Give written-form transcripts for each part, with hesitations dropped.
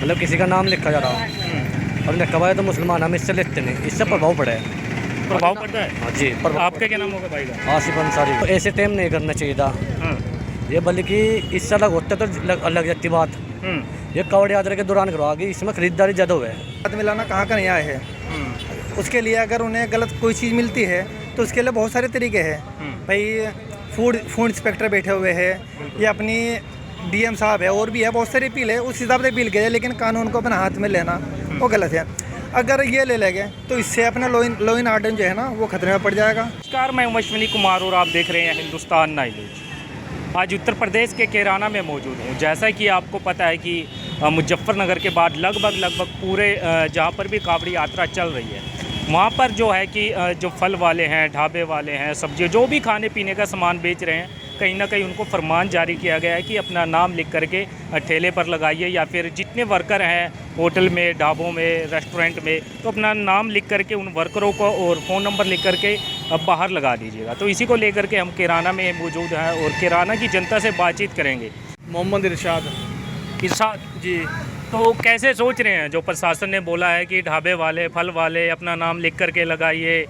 मतलब किसी का नाम लिखा जा रहा और लिखा हुआ है तो मुसलमान हम इससे लेते नहीं, इससे प्रभाव पड़े। प्रभाव पड़ता है। हाँ जी, प्रभाव। आपका क्या नाम होगा भाई का? आसिफ अंसारी। तो ऐसे टाइम नहीं करना चाहिए था हाँ। ये, बल्कि इससे अलग होता तो अलग जाती बात। ये कावड़ यात्रा के दौरान करवा गई, इसमें खरीदारी ज़्यादा हुआ है। हाथ मिलाना कहाँ का न्याय है? उसके लिए अगर उन्हें गलत कोई चीज़ मिलती है तो उसके लिए बहुत सारे तरीके हैं। भाई फूड इंस्पेक्टर बैठे हुए हैं या अपनी डीएम साहब है, और भी है बहुत सारी अपील है, उस हिसाब से अपील करे, लेकिन कानून को अपने हाथ में लेना वो गलत है। अगर ये ले लेंगे तो इससे अपना लॉ इन ऑर्डर जो है ना वो खतरे में पड़ जाएगा। नमस्कार, मैं अश्विनी कुमार और आप देख रहे हैं हिंदुस्तान नाइन न्यूज। आज उत्तर प्रदेश के कैराना में मौजूद हूँ। जैसा कि आपको पता है कि मुजफ्फरनगर के बाद लगभग पूरे जहाँ पर भी कावड़ी यात्रा चल रही है वहाँ पर जो है कि जो फल वाले हैं, ढाबे वाले हैं, सब्जी जो भी खाने पीने का सामान बेच रहे हैं, कहीं ना कहीं उनको फरमान जारी किया गया है कि अपना नाम लिख करके ठेले पर लगाइए, या फिर जितने वर्कर हैं होटल में, ढाबों में, रेस्टोरेंट में, तो अपना नाम लिख करके उन वर्करों को और फ़ोन नंबर लिख करके अब बाहर लगा दीजिएगा। तो इसी को लेकर के हम कैराना में मौजूद हैं और कैराना की जनता से बातचीत करेंगे। मोहम्मद इरशाद जी, तो कैसे सोच रहे हैं जो प्रशासन ने बोला है कि ढाबे वाले, फल वाले अपना नाम लिख करके लगाइए,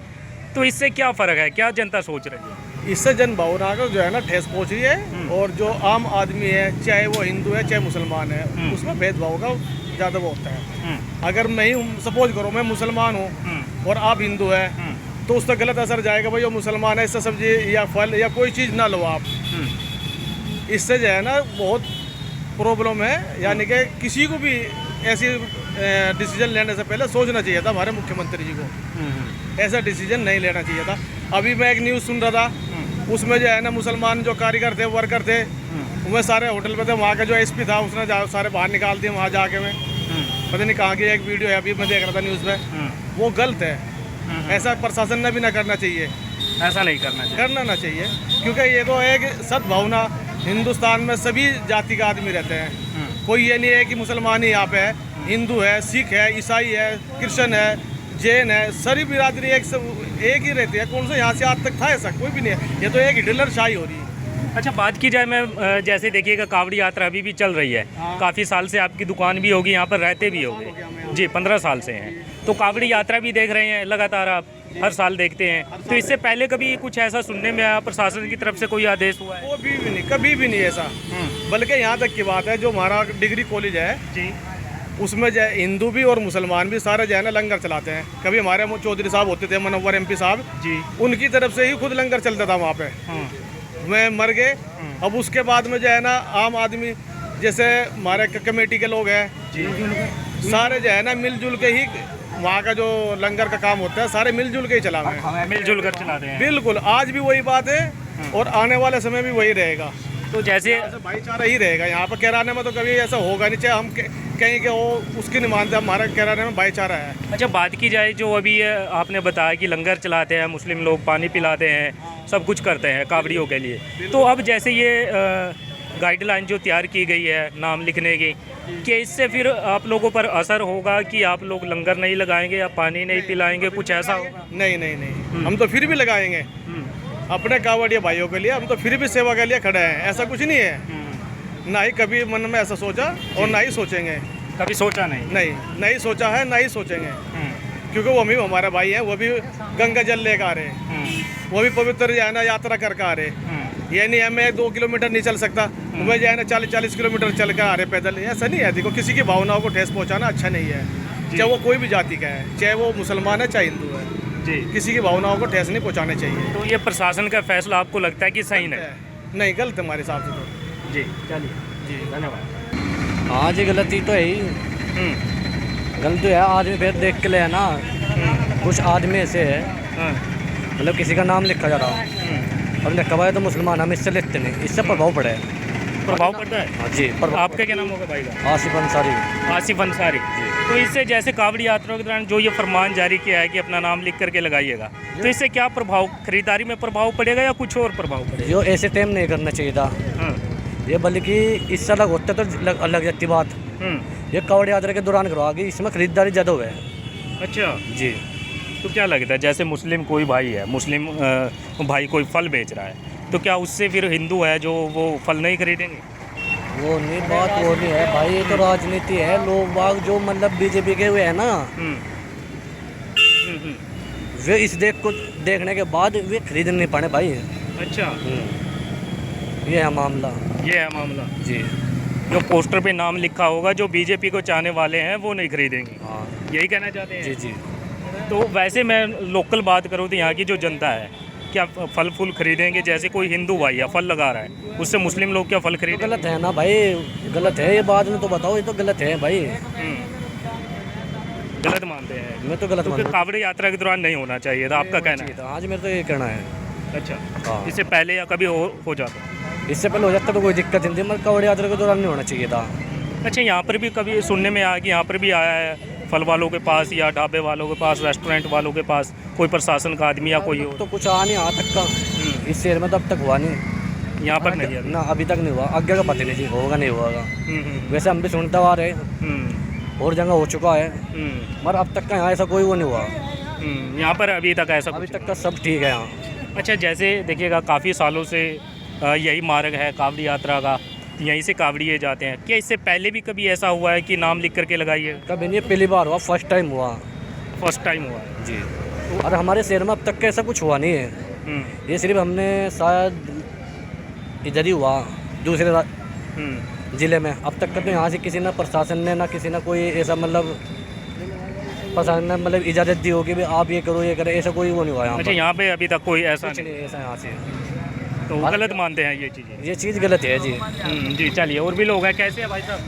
तो इससे क्या फ़र्क है, क्या जनता सोच रही है? इससे जन भावना को जो है ना ठेस पहुँच रही है, और जो आम आदमी है, चाहे वो हिंदू है चाहे मुसलमान है, उसमें भेदभाव का ज़्यादा वो होता है। अगर मैं ही सपोज करो मैं मुसलमान हूँ और आप हिंदू है तो उस पर गलत असर जाएगा, भाई वो मुसलमान है, इससे सब्जी या फल या कोई चीज़ ना लो आप। इससे जो है ना बहुत प्रॉब्लम है। यानी कि किसी को भी ऐसी डिसीजन लेने से पहले सोचना चाहिए था हमारे मुख्यमंत्री जी को, ऐसा डिसीजन नहीं लेना चाहिए था। अभी मैं एक न्यूज़ सुन रहा था, उसमें जो है ना मुसलमान जो कारीगर थे, वर्कर थे, वो सारे होटल पे थे, वहाँ का जो एसपी था उसने सारे बाहर निकाल दिए वहाँ जाके। मैं पता नहीं कहाँ की एक वीडियो है, अभी मैं देख रहा था न्यूज़ में, वो गलत है। ऐसा प्रशासन ने भी ना करना चाहिए, ऐसा नहीं करना ना चाहिए, क्योंकि ये तो एक सद्भावना, हिंदुस्तान में सभी जाति का आदमी रहते हैं। कोई ये नहीं है कि मुसलमान ही यहाँ पे है, हिंदू है, सिख है, ईसाई है, क्रिश्चियन है, जैन है, सारी बिरादरी एक ही रहती है। कौन सा यहाँ से आज तक था ऐसा? कोई भी नहीं है। ये तो एक हिटलर शाही हो रही है। अच्छा, बात की जाए, मैं जैसे देखिएगा कावड़ी यात्रा अभी भी चल रही है। काफ़ी साल से आपकी दुकान भी होगी, यहाँ पर रहते भी होंगे जी, 15 साल से हैं, तो कावड़ी यात्रा भी देख रहे हैं लगातार, आप हर साल देखते हैं। तो इससे पहले कभी कुछ ऐसा सुनने में आया प्रशासन की तरफ से कोई आदेश हुआ है? वो भी नहीं, कभी भी नहीं ऐसा। बल्कि यहाँ तक की बात है, जो हमारा डिग्री कॉलेज है जी, उसमें जो हिंदू भी और मुसलमान भी सारे जो है ना लंगर चलाते हैं। कभी हमारे चौधरी साहब होते थे, मनोवर MP साहब जी, उनकी तरफ से ही खुद लंगर चलता था वहाँ पे। मैं मर गए। अब उसके बाद में जो है ना आम आदमी, जैसे हमारे कमेटी के लोग हैं, सारे जो है ना मिलजुल के ही वहाँ का जो लंगर का काम होता है, सारे मिलजुल के ही चला रहे हैं, मिलजुल कर चलाते हैं। बिल्कुल, आज भी वही बात है और आने वाले समय भी वही रहेगा। तो जैसे भाईचारा ही रहेगा यहाँ पर। कैराने में तो कभी ऐसा होगा नहीं, चाहे हम कहीं के वो उसकी नहीं मानते, हमारा कैराने में भाईचारा है। अच्छा, बात की जाए, जो अभी आपने बताया कि लंगर चलाते हैं, मुस्लिम लोग पानी पिलाते हैं, सब कुछ करते हैं कावड़ियों के लिए, तो अब जैसे ये गाइडलाइन जो तैयार की गई है नाम लिखने की, कि इससे फिर आप लोगों पर असर होगा कि आप लोग लंगर नहीं लगाएंगे या पानी नहीं पिलाएंगे, कुछ ऐसा होगा? नहीं, हम तो फिर भी लगाएंगे अपने कावड़िया भाइयों के लिए। हम तो फिर भी सेवा के लिए खड़े हैं, ऐसा कुछ नहीं है। ना ही कभी मन में ऐसा सोचा और ना ही सोचेंगे। कभी सोचा नहीं सोचा है, ना ही सोचेंगे, क्योंकि वो भी हमारे भाई हैं, वो भी गंगा जल लेकर आ रहे हैं, वो भी पवित्र जो है ना यात्रा करके आ रहे हैं। ये नहीं है मैं 2 किलोमीटर नहीं चल सकता, मैं जो है ना 40 किलोमीटर चल कर आ रहे पैदल, ऐसा नहीं है। देखो, किसी की भावनाओं को ठेस पहुँचाना अच्छा नहीं है, चाहे वो कोई भी जाति का है, चाहे वो मुसलमान है चाहे हिंदू है जी, किसी की भावनाओं को ठेस नहीं पहुँचाने चाहिए। तो ये प्रशासन का फैसला आपको लगता है कि सही नहीं, गलत हमारे हिसाब से तो। जी, चलिए जी, धन्यवाद। हाँ जी, गलती तो है ही, गलती है। आदमी फिर देख के ले है ना, कुछ आदमी ऐसे है, मतलब किसी का नाम लिखा जा रहा और लिखा हुआ है तो मुसलमान हम इससे लेते नहीं, इससे प्रभाव पड़े। प्रभाव पड़ता है। हाँ जी, आपका क्या नाम होगा भाई का? आसिफ अंसारी। आसिफ अंसारी। तो इससे जैसे कावड़ी यात्रा के दौरान जो ये फरमान जारी किया है कि अपना नाम लिख करके लगाइएगा, तो इससे क्या प्रभाव, खरीदारी में प्रभाव पड़ेगा या कुछ और प्रभाव पड़ेगा? जो ऐसे टाइम नहीं करना चाहिए था ये, बल्कि इससे अलग होता तो अलग जाती बात। ये कावड़ यात्रा के दौरान करवा गई, इसमें खरीदारी ज़्यादा हुआ है। अच्छा जी, तो क्या लगता है, जैसे मुस्लिम कोई भाई है, मुस्लिम भाई कोई फल बेच रहा है, तो क्या उससे फिर हिंदू है जो वो फल नहीं खरीदेंगे? वो नहीं बात, वो नहीं है भाई, ये तो राजनीति है। लोग बाग जो मतलब बीजेपी के हुए हैं ना, वे इस देख को देखने के बाद वे खरीद नहीं पाने भाई। अच्छा, ये है मामला। ये है मामला जी जो पोस्टर पे नाम लिखा होगा, जो बीजेपी को चाहने वाले हैं वो नहीं खरीदेंगे, हाँ यही कहना चाहते हैं। जी जी। तो वैसे मैं लोकल बात करूँ तो यहाँ की जो जनता है क्या फल फूल खरीदेंगे? जैसे कोई हिंदू भाई है फल लगा रहा है, उससे मुस्लिम लोग क्या फल तो खरीदेंगे? गलत है ना भाई, गलत है ये बात में तो बताओ, ये तो गलत है भाई। गलत मानते हैं? मैं तो गलत तो फिर मानता हूँ। कावड़ी यात्रा के दौरान नहीं होना चाहिए था, आपका कहना है? आज मेरा तो ये कहना है। अच्छा, हाँ। इससे पहले या कभी हो जाता? इससे पहले हो जाता तो कोई दिक्कत नहीं थी, मगर कावड़ यात्रा के दौरान नहीं होना चाहिए था। अच्छा, यहाँ पर भी कभी सुनने में आया कि यहाँ पर भी आया है फल वालों के पास या ढाबे वालों के पास, रेस्टोरेंट वालों के पास कोई प्रशासन का आदमी या कोई हो? तो कुछ आ नहीं, आज तक का इस शहर में तो अब तक हुआ नहीं। यहाँ पर नहीं है? ना अभी तक नहीं हुआ, आगे का पता नहीं जी होगा नहीं होगा। वैसे हम भी सुनते आ रहे, और जगह हो चुका है, मगर अब तक का यहाँ ऐसा कोई वो नहीं हुआ। यहाँ पर अभी तक ऐसा अभी कुछ तक का सब ठीक है यहाँ। अच्छा, जैसे देखिएगा काफ़ी सालों से यही मार्ग है कावड़ी यात्रा का, यहीं से कावड़िए जाते हैं। क्या इससे पहले भी कभी ऐसा हुआ है कि नाम लिख करके लगाइए? कभी नहीं, पहली बार हुआ, फर्स्ट टाइम हुआ। फर्स्ट टाइम हुआ है जी। और हमारे शहर में अब तक का ऐसा कुछ हुआ नहीं है। ये सिर्फ हमने शायद इधर ही हुआ, दूसरे ज़िले में। अब तक का तो यहाँ से किसी ना प्रशासन ने ना किसी ना कोई ऐसा मतलब प्रशासन ने मतलब इजाज़त दी हो कि भाई आप ये करो ये करें, ऐसा कोई वो नहीं हुआ यहाँ अच्छा, पर। यहाँ पे अभी तक कोई ऐसा कुछ नहीं? नहीं ऐसा यहाँ से। तो गलत मानते हैं ये चीज़ें? ये चीज़ गलत है जी। जी, चलिए। और भी लोग हैं, कैसे हैं भाई साहब?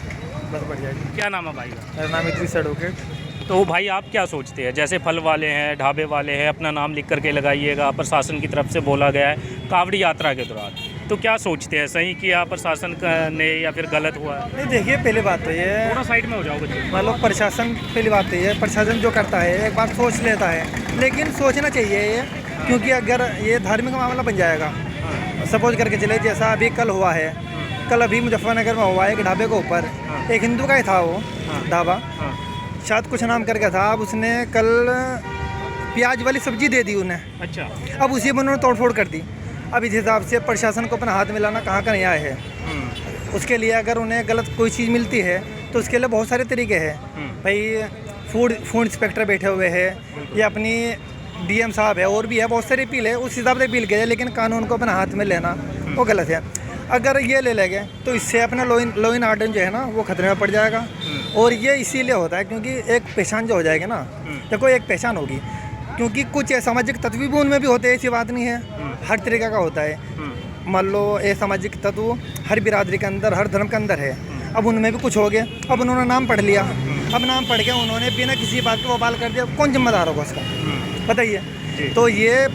बस बढ़िया जी। क्या नाम है भाई का? मेरा नाम इद्रिस एडवोकेट। तो भाई आप क्या सोचते हैं, जैसे फल वाले हैं, ढाबे वाले हैं, अपना नाम लिख करके लगाइएगा, प्रशासन की तरफ से बोला गया है कावड़ी यात्रा के दौरान, तो क्या सोचते हैं, सही किया प्रशासन ने या फिर गलत हुआ? नहीं देखिए, पहली बात तो ये थोड़ा साइड में हो जाओ बच्चे। मतलब प्रशासन, पहली बात तो ये प्रशासन जो करता है एक बार सोच लेता है, लेकिन सोचना चाहिए ये, क्योंकि अगर ये धार्मिक मामला बन जाएगा, सपोज करके चले जैसा अभी कल हुआ है, कल अभी मुजफ्फरनगर में हुआ है एक ढाबे के ऊपर, एक हिंदू का ही था वो ढाबा, शायद कुछ नाम करके था। अब उसने कल प्याज वाली सब्जी दे दी उन्हें। अच्छा। अब उसी में उन्होंने तोड़फोड़ कर दी। अब इस हिसाब से प्रशासन को अपना हाथ मिलाना कहाँ का न्याय है? उसके लिए अगर उन्हें गलत कोई चीज़ मिलती है तो उसके लिए बहुत सारे तरीके हैं भाई। फूड इंस्पेक्टर बैठे हुए हैं या अपनी डीएम साहब है, और भी है बहुत सारे अपील है, उस हिसाब से अपील किया, लेकिन कानून को अपने हाथ में लेना वो गलत है। अगर ये ले लेंगे तो इससे अपना लॉ इन ऑर्डर जो है ना वो खतरे में पड़ जाएगा। और ये इसीलिए होता है क्योंकि एक पहचान जो हो जाएगी ना, देखो एक पहचान होगी, क्योंकि कुछ सामाजिक तत्व भी उनमें भी होते हैं, ऐसी बात नहीं है, हर तरीक़े का होता है। मान लो ये सामाजिक तत्व हर बिरादरी के अंदर, हर धर्म के अंदर है। अब उनमें भी कुछ हो गया, अब उन्होंने नाम पढ़ लिया, अब नाम पढ़ के उन्होंने बिना किसी बात को बवाल कर दिया, कौन जिम्मेदार होगा उसका? बताइए। तो ये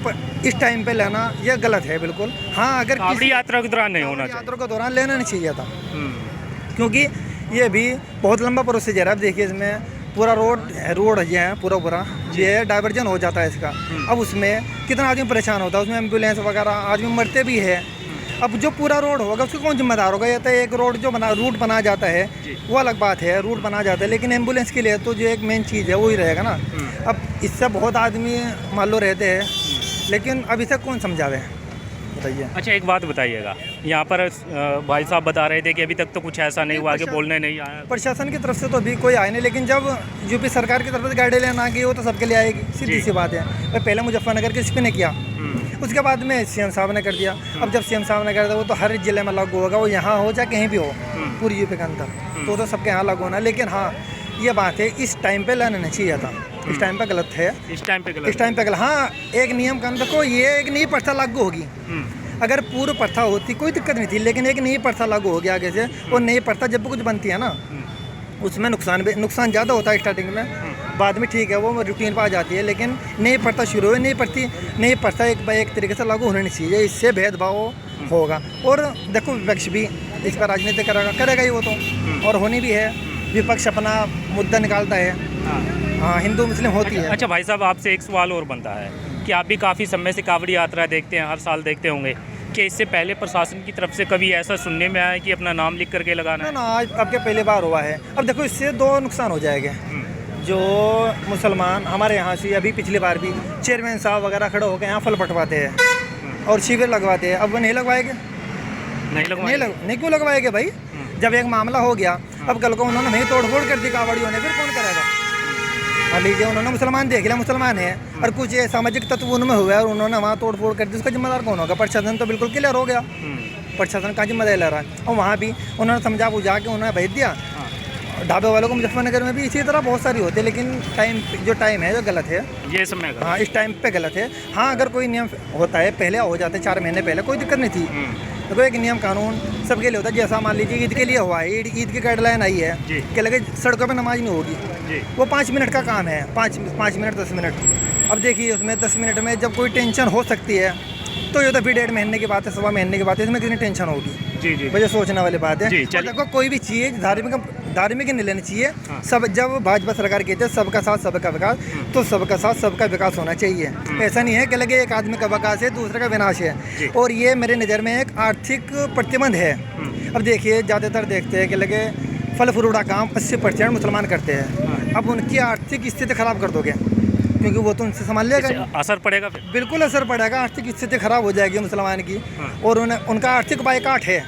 इस टाइम पे लेना ये गलत है बिल्कुल। हाँ, अगर कावड़ी यात्रा के दौरान नहीं होना चाहिए। यात्रा के दौरान लेना नहीं चाहिए था, क्योंकि ये भी बहुत लंबा प्रोसीजर है। अब देखिए इसमें पूरा रोड है पूरा ये डाइवर्जन हो जाता है इसका। अब उसमें कितना आदमी परेशान होता है, उसमें एम्बुलेंस वगैरह आदमी मरते भी है। अब जो पूरा रोड होगा उसको कौन जिम्मेदार होगा? ये तो एक रोड जो रूट बनाया जाता है वो अलग बात है, रूट बनाया जाता है, लेकिन एम्बुलेंस के लिए तो जो एक मेन चीज़ है वो ही रहेगा ना। अब इससे बहुत आदमी मान लो रहते हैं, लेकिन अब इसे कौन समझावे? बताइए। अच्छा, एक बात बताइएगा, यहाँ पर भाई साहब बता रहे थे कि अभी तक तो कुछ ऐसा नहीं हुआ कि बोलने नहीं आया। प्रशासन की तरफ से तो अभी कोई आया नहीं, लेकिन जब यूपी सरकार की तरफ से गाइडलाइन आ गई वो तो सबके लिए आएगी, सीधी सी बात है। पहले मुजफ्फरनगर के ने किया, उसके बाद में सीएम साहब ने कर दिया। अब जब सीएम साहब ने कर दिया वो तो हर जिले में लागू होगा, वो यहाँ हो चाहे कहीं भी हो पूरी यूपी के अंदर, तो सबके यहाँ लागू होना। लेकिन हाँ ये बात है, इस टाइम पे लाना नहीं चाहिए था, इस टाइम पे गलत है, इस टाइम पे गलत। हाँ, एक नियम के अंदर को ये एक नई प्रथा लागू होगी। अगर पूर्व प्रथा होती कोई दिक्कत नहीं थी, लेकिन एक नई प्रथा लागू हो गया आगे से। और नई प्रथा जब भी कुछ बनती है ना उसमें नुकसान ज़्यादा होता है स्टार्टिंग में, बाद में ठीक है वो रूटीन पर आ जाती है। लेकिन नई प्रथा शुरू हुई, नई प्रथा एक तरीके से लागू होनी नहीं चाहिए, इससे भेदभाव होगा। और देखो विपक्ष भी इस पर राजनीति करेगा ही वो तो, और होनी भी है। विपक्ष अपना मुद्दा निकालता है, हाँ हिंदू मुस्लिम होती है। अच्छा भाई साहब, आपसे एक सवाल और बनता है कि आप भी काफ़ी समय से कावड़ी यात्रा देखते हैं, हर साल देखते होंगे, कि इससे पहले प्रशासन की तरफ से कभी ऐसा सुनने में आया कि अपना नाम लिख करके लगाना है? ना, आज अब के पहली बार हुआ है। अब देखो इससे दो नुकसान हो जाएंगे। जो मुसलमान हमारे यहाँ से अभी पिछली बार भी चेयरमैन साहब वगैरह खड़े होकर यहाँ फल पटवाते हैं और शिविर लगवाते हैं, अब वो नहीं लगवाएंगे? नहीं क्यों लगवाएंगे भाई? जब एक मामला हो गया, अब कल को उन्होंने वहीं तोड़ फोड़ कर दी कावड़ियों ने, फिर कौन करेगा? मान लीजिए उन्होंने मुसलमान देख लिया, मुसलमान है, और कुछ ये सामाजिक तत्व उनमें हुआ है और उन्होंने वहाँ तोड़ फोड़ कर दी, उसका जिम्मेदार कौन होगा? प्रशासन तो बिल्कुल क्लियर हो गया, प्रशासन का जिम्मेदारी ले रहा है। और वहाँ भी उन्होंने समझा बुझा के उन्होंने भेज दिया। ढाबे वालों को मुजफ्फरनगर में भी इसी तरह बहुत सारी होती है, लेकिन टाइम है जो गलत है, ये समय का। हाँ इस टाइम पे गलत है। हाँ अगर कोई नियम होता है, पहले हो जाते 4 महीने पहले, कोई दिक्कत नहीं थी। देखो एक नियम कानून सबके लिए होता है, जैसा मान लीजिए ईद के लिए हुआ है, ईद की गाइडलाइन आई है कि लगे सड़कों पे नमाज नहीं होगी, वो 5 मिनट का काम है, 5 मिनट 10 मिनट। अब देखिए उसमें 10 मिनट में जब कोई टेंशन हो सकती है तो ये तो फिर 1.5 महीने की बात है, 1.25 महीने की बात है, इसमें कितनी टेंशन होगी? जी जी, मुझे सोचने वाली बात है। जी, और देखो कोई भी चीज़ धार्मिक नहीं लेनी चाहिए। सब जब भाजपा सरकार कहते हैं सबका साथ सबका विकास, तो सबका साथ सबका विकास होना चाहिए। ऐसा नहीं है कि लगे एक आदमी का विकास है दूसरे का विनाश है। और ये मेरे नज़र में एक आर्थिक प्रतिबंध है। अब देखिए ज़्यादातर देखते हैं कि लगे फल फ्रूट का काम 80% मुसलमान करते हैं। अब उनकी आर्थिक स्थिति खराब कर दोगे, क्योंकि वो तो उनसे संभाल लेगा, असर पड़ेगा फिर। बिल्कुल असर पड़ेगा, आर्थिक स्थिति खराब हो जाएगी मुसलमान की। और उनका आर्थिक बाइकाट है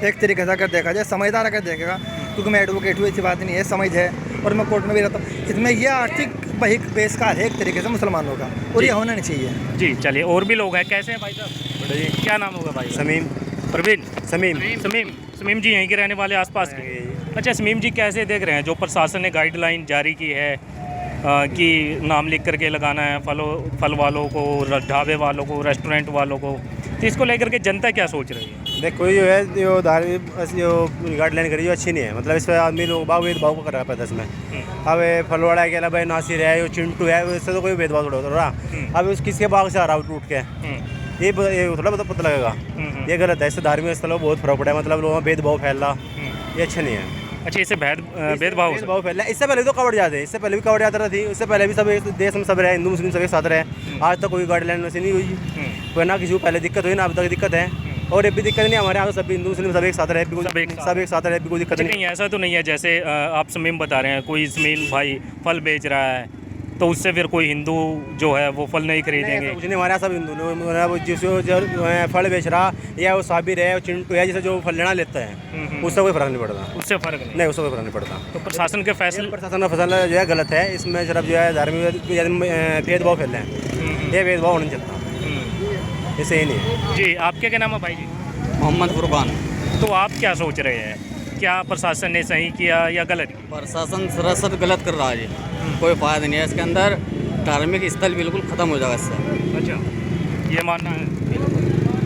एक तरीके से अगर देखा जाए, समझदार अगर देखेगा, क्योंकि मैं एडवोकेट हूँ, ऐसी बात नहीं है, समझ है और मैं कोर्ट में भी रहता हूँ। इसमें यह आर्थिक बहिष्कार है एक तरीके से मुसलमानों का, और ये होना नहीं चाहिए। जी चलिए, और भी लोग हैं। कैसे हैं भाई साहब? जी क्या नाम होगा भाई? समीम। प्रवीण? समीम। समीम जी यहीं के रहने वाले, आसपास के? अच्छा समीम जी, कैसे देख रहे हैं जो प्रशासन ने गाइडलाइन जारी की है कि नाम लिख करके लगाना है फल वालों को, ढाबे वालों को, रेस्टोरेंट वालों को, तो इसको लेकर के जनता क्या सोच रही है? देखो जो है जो धार्मिक जो गाइडलाइन करी जो अच्छी नहीं है, मतलब इस पर आदमी लोग भेदभाव को कर रहा है इसमें। अब फलवाड़ा के अलावा नासिर है, जो चिंटू है, उससे तो कोई भेदभाव थोड़ा हो रहा। अब उस किसके बाग से आ रहा टूट के, ये थोड़ा पता लगेगा। ये गलत है, इससे धार्मिक स्थलों बहुत फर्क पड़ा है, मतलब लोगों में भेदभाव फैला, ये अच्छा नहीं है। अच्छा, इससे भेदभाव फैला। इससे पहले तो कावड़ जाते, इससे पहले भी कावड़ यात्रा थी, उससे पहले भी सब देश में सब रहे, हिंदू मुस्लिम सब एक साथ रहे। आज तक कोई गाइडलाइन वैसे नहीं हुई, कोई ना किसी को पहले दिक्कत हुई ना अब तक दिक्कत है, और ये भी दिक्कत नहीं। हमारे यहाँ तो सब हिंदू मुस्लिम सब एक साथ रहे, सब एक साथ रहे, कोई दिक्कत नहीं। ऐसा तो नहीं है जैसे आप समीम बता रहे हैं, कोई इस्माइल भाई फल बेच रहा है तो उससे फिर कोई हिंदू जो है वो फल नहीं खरीदेंगे? कुछ नहीं, हमारे यहाँ सब हिंदू, जिस फल बेच रहा या वो साबिर है, चिंटू है, जैसे जो फल लेना लेता है, उससे कोई फर्क नहीं पड़ता। उससे फर्क नहीं, उससे कोई फर्क नहीं पड़ता। तो प्रशासन का फैसला जो है गलत है, इसमें सिर्फ जो है धार्मिक भेदभाव फैले हैं, ये भेदभाव होना चाहिए, इससे ही नहीं। जी, आपके क्या नाम है भाई जी? मोहम्मद फुरकान। तो आप क्या सोच रहे हैं, क्या प्रशासन ने सही किया या गलत? प्रशासन सरासर गलत कर रहा है जी, कोई फ़ायदा नहीं है इसके अंदर। धार्मिक स्थल बिल्कुल ख़त्म हो जाएगा इससे। अच्छा, ये मानना है?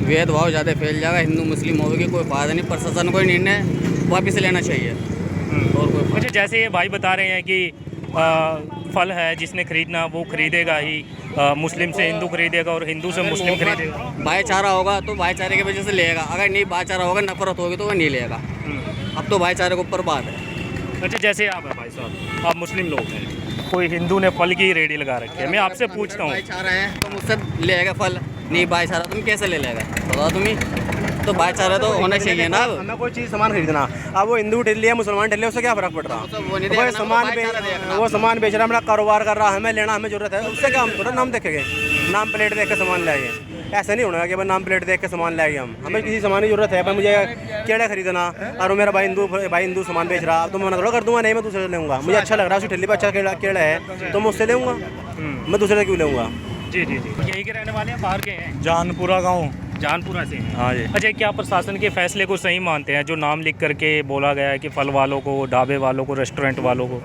भेदभाव ज़्यादा फैल जाएगा, हिंदू मुस्लिम होगी, कोई फ़ायदा नहीं। प्रशासन को निर्णय वापस लेना चाहिए। और कोई अच्छा, जैसे ये भाई बता रहे हैं कि फल है जिसने खरीदना वो खरीदेगा ही, मुस्लिम से हिंदू खरीदेगा और हिंदू से मुस्लिम खरीदेगा। भाईचारा होगा तो भाईचारे की वजह से लेगा, अगर नहीं भाईचारा होगा, नफरत होगी तो वो नहीं लेगा। अब तो भाईचारे के ऊपर बात है। अच्छा, जैसे आप है भाई साहब, आप मुस्लिम लोग हैं, कोई हिंदू ने फल की रेडी लगा रखी है, मैं आपसे पूछता हूँ, भाईचारा है तो मुझसे लेगा फल, नहीं भाईचारा तुम कैसे ले लेगा बताओ तुम्हें? तो भाईचारा तो होना चाहिए ना। हमें कोई चीज़ सामान खरीदना, अब वो हिंदू ठेल लिया मुसलमान ठेल लिया, उससे क्या फ़र्क पड़ रहा? वो सामान बेच रहा है, अपना कारोबार कर रहा है, हमें लेना, हमें जरूरत है, उससे क्या हम थोड़ा नाम देखेंगे, नाम प्लेट देख के सामान लाएंगे? ऐसा नहीं होना कि भाई नाम प्लेट देख के सामान लाएंगे हम। हमें किसी सामान की जरूरत है, पर मुझे केड़ा खरीदना और मेरा भाई हिंदू सामान बेच रहा, अब तो मैं थोड़ा कर दूंगा, नहीं मैं दूसरे से लूँगा, मुझे अच्छा लग रहा है, उसकी ठेली पर अच्छा केड़ा है तो मैं उससे लूँगा, मैं दूसरे से क्यों लूँगा? जी जी जी। यहीं के रहने वाले हैं, बाहर के हैं? जानपुरा गाँव। जानपुरा से हैं? हाँ जी। अच्छा, क्या प्रशासन के फैसले को सही मानते हैं जो नाम लिख करके बोला गया है कि फल वालों को, ढाबे वालों को, रेस्टोरेंट वालों को?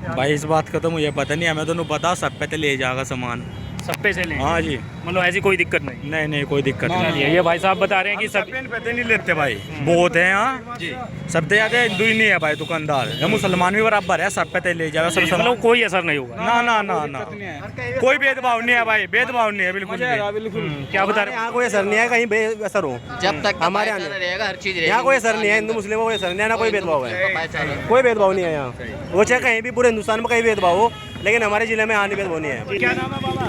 भाई इस बात का तो मुझे पता नहीं, हमें तो पता सब पे तो ले जाएगा सामान। सब पे से लें? हाँ जी। मतलब ऐसी कोई दिक्कत नहीं? नहीं नहीं, कोई दिक्कत नहीं। ये भाई साहब बता रहे हैं कि सब पैसे नहीं लेते भाई, बहुत है यहाँ जी, सब तो ज़्यादा हिंदू ही नहीं है भाई दुकानदार, ये मुसलमान भी बराबर है, सब पे ले जाएगा सब। मतलब कोई असर नहीं होगा? ना ना ना ना, कोई भेदभाव नहीं है भाई, भेदभाव नहीं है बिल्कुल। क्या बता रहे हैं? यहाँ कोई असर नहीं है, कहीं असर हो जब तक हमारे यहाँ रहेगा हर चीज़ यहाँ कोई असर नहीं है, हिंदू मुस्लिम को कोई असर नहीं है, ना कोई भेदभाव है, कोई भेदभाव नहीं है यहाँ। वो चाहे कहीं भी पूरे हिंदुस्तान में कहीं भेदभाव हो, लेकिन हमारे जिले में यहाँ नहीं भेदभाव नहीं है। क्या नाम है बाबा?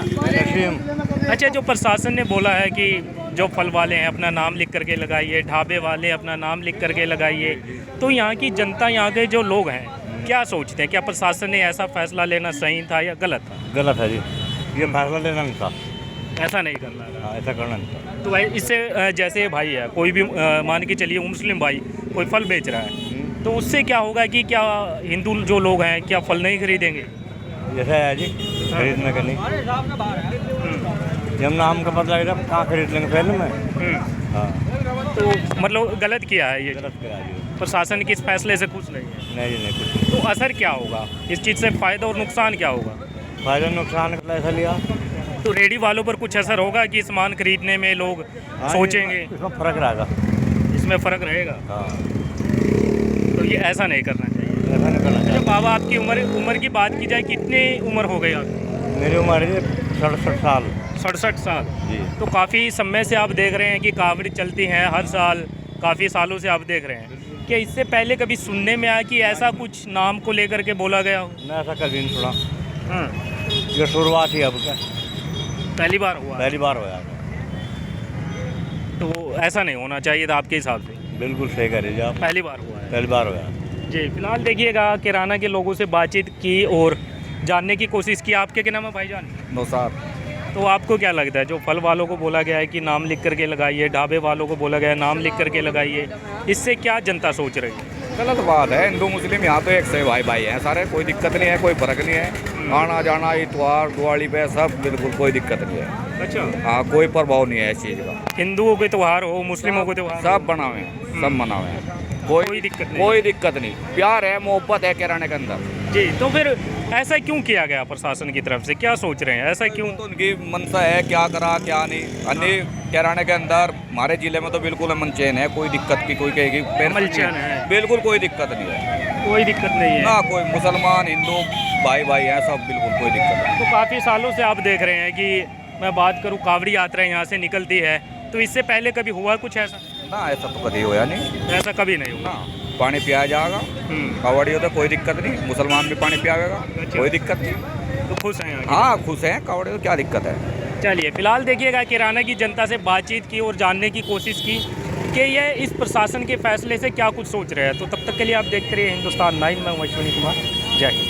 अच्छा, जो प्रशासन ने बोला है कि जो फल वाले हैं अपना नाम लिख करके लगाइए, ढाबे वाले अपना नाम लिख करके लगाइए, तो यहाँ की जनता, यहाँ के जो लोग हैं क्या सोचते हैं? क्या प्रशासन ने ऐसा फैसला लेना सही था या गलत था? गलत है जी, ये फैसला लेना नहीं था, ऐसा नहीं करना था। ऐसा करना नहीं था। तो भाई इससे जैसे भाई है, कोई भी मान के चलिए मुस्लिम भाई कोई फल बेच रहा है, तो उससे क्या होगा कि क्या हिंदू जो लोग हैं क्या फल नहीं खरीदेंगे? जैसा है जी, खरीदने का नहीं। जब नाम का पता लगेगा कहाँ खरीद लेंगे पहले में। हाँ, तो मतलब गलत किया है ये, गलत करा जी। प्रशासन के इस फैसले से खुश नहीं है। नहीं जी, नहीं कुछ नहीं। तो असर क्या होगा इस चीज़ से, फ़ायदा और नुकसान क्या होगा? फायदा नुकसान का ऐसा लिया। तो रेडी वालों पर कुछ असर होगा कि सामान खरीदने में लोग हाँ, सोचेंगे, इसमें फर्क रहेगा। इसमें फ़र्क रहेगा? हाँ, तो ये ऐसा नहीं करना चाहिए। ऐसा नहीं करना अच्छा चाहिए। बाबा, आपकी उम्र की बात की जाए, कितनी उम्र हो गई आपकी? मेरी उम्र है 67 साल 67 साल। जी। तो काफ़ी समय से आप देख रहे हैं कि कांवड़ चलती हैं हर साल, काफ़ी सालों से आप देख रहे हैं। क्या इससे पहले कभी सुनने में आया कि ऐसा कुछ नाम को लेकर के बोला गया हो? मैं ऐसा कभी नहीं सुना। हाँ, ये शुरुआत ही अब क्या, पहली बार हुआ। पहली बार होया। तो ऐसा नहीं होना चाहिए था आपके हिसाब से? बिल्कुल सही कह रही आप, पहली बार हुआ है। पहली बार होया। जी, फिलहाल देखिएगा किराना के लोगों से बातचीत की और जानने की कोशिश की। आपके क्या नाम है भाईजान? नौसाद। तो आपको क्या लगता है, जो फल वालों को बोला गया है कि नाम लिख करके लगाइए, ढाबे वालों को बोला गया है नाम लिख करके लगाइए, इससे क्या जनता सोच रही है? गलत बात है। हिंदू मुस्लिम यहाँ तो एक से भाई भाई हैं सारे, कोई दिक्कत नहीं है, कोई फर्क नहीं है। आना जाना इतवार दिवाली पे सब बिल्कुल कोई दिक्कत नहीं है। अच्छा, हाँ, कोई प्रभाव नहीं है इस चीज़ का। हिंदुओं के त्यौहार हो, मुस्लिमों के त्यौहार हो, सब बनावे हैं, सब मनावे हैं, कोई दिक्कत नहीं। कोई दिक्कत नहीं। प्यार है, मोहब्बत है किराने के अंदर। जी, तो फिर ऐसा क्यों किया गया प्रशासन की तरफ से? क्या सोच रहे हैं, ऐसा क्यों? तो उनकी मनसा है, क्या करा क्या नहीं। अन्य किराने के अंदर हमारे जिले में तो बिल्कुल अमन चैन है, कोई दिक्कत की कोई कहेगी अमन चैन है। बिल्कुल कोई दिक्कत नहीं है। कोई दिक्कत नहीं है ना कोई मुसलमान हिंदू भाई भाई हैं सब, बिल्कुल कोई दिक्कत नहीं। तो काफ़ी सालों से आप देख रहे हैं कि मैं बात करूं, कांवड़ी यात्रा यहाँ से निकलती है, तो इससे पहले कभी हुआ कुछ ऐसा? ना ऐसा तो कभी होया नहीं। ऐसा कभी नहीं हुआ। ना पानी पिया जाएगा, कावड़ी हो तो कोई दिक्कत नहीं, मुसलमान भी पानी पियावेगा, कोई दिक्कत नहीं। तो खुश हैं यहाँ? हाँ खुश हैं, कावड़ी तो क्या दिक्कत है। चलिए, फिलहाल देखिएगा किराना की जनता से बातचीत की और जानने की कोशिश की कि ये इस प्रशासन के फैसले से क्या कुछ सोच रहे हैं। तो तब तक के लिए आप देखते रहिए हिंदुस्तान 9, मैं अश्विनी कुमार, जय हिंद।